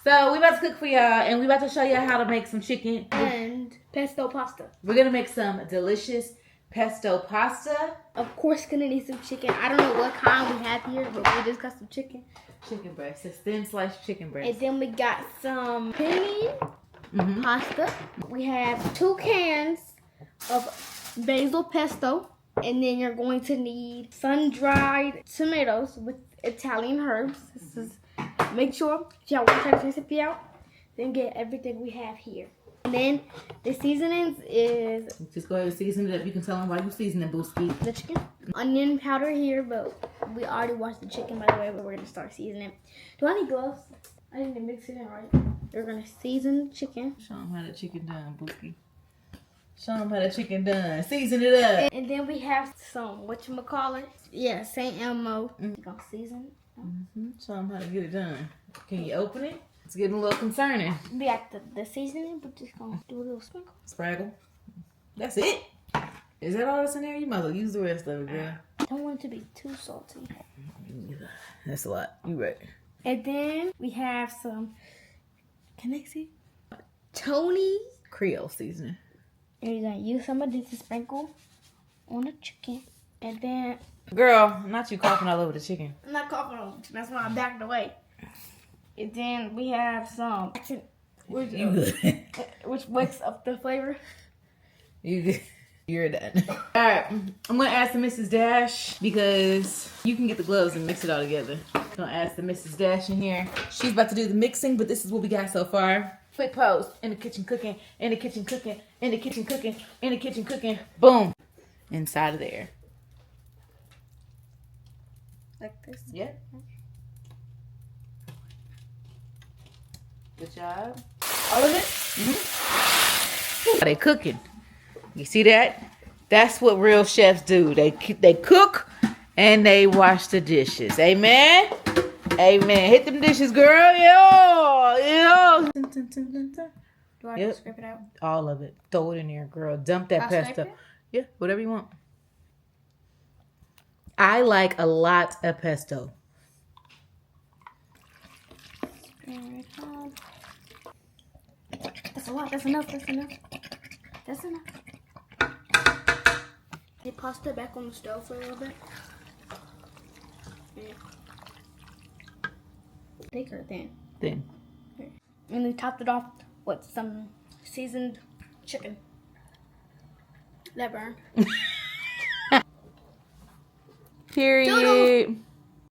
So we about to cook for y'all, and we about to show y'all how to make some chicken and pesto pasta. We're gonna make some delicious pesto pasta. Of course, gonna need some chicken. I don't know what kind we have here, but we just got some chicken. Chicken breast, it's thin sliced chicken breast. And then we got some penne pasta. We have 2 cans of basil pesto. And then you're going to need sun-dried tomatoes with Italian herbs. Make sure if y'all want to try this recipe out, then get everything we have here. And then the seasonings is... Just go ahead and season it up. You can tell them why you seasoning, Booski. The chicken. Onion powder here, but we already washed the chicken, by the way, but we're going to start seasoning. Do I need gloves? I need to mix it in right. We're going to season the chicken. Show them how the chicken done, Booski. Show them how the chicken done. Season it up. And then we have some, whatchamacallit? Yeah, St. Elmo. We're going to season. Show them how to get it done. Can you open it? It's getting a little concerning. We got the seasoning, but just going to do a little sprinkle. Spraggle. That's it. Is that all that's in there? You might as well use the rest of it, girl. I don't want it to be too salty. That's a lot. You right. And then we have some, can I see? Tony's Creole seasoning. And you're going to use some of this to sprinkle on the chicken. And then... Girl, not you coughing all over the chicken. I'm not coughing on it. That's why I backed away. And then we have some... Which wakes up the flavor. You're done. Alright, I'm going to ask the Mrs. Dash because you can get the gloves and mix it all together. I'm going to ask the Mrs. Dash in here. She's about to do the mixing, but this is what we got so far. Quick pose. In the kitchen cooking. In the kitchen cooking. In the kitchen cooking. In the kitchen cooking. Boom. Inside of there. Like this? Yeah. Good job. All of it? Mm-hmm. They cooking. You see that? That's what real chefs do. They cook and they wash the dishes. Amen? Amen. Hit them dishes, girl. Yo. Do I have to scrape it out? All of it. Throw it in there, girl. Dump that pesto. Yeah, whatever you want. I like a lot of pesto. That's a lot. That's enough. That's enough. That's enough. Get pasta back on the stove for a little bit. Thick or thin? Thin. And we topped it off with some seasoned chicken. That burned. Period.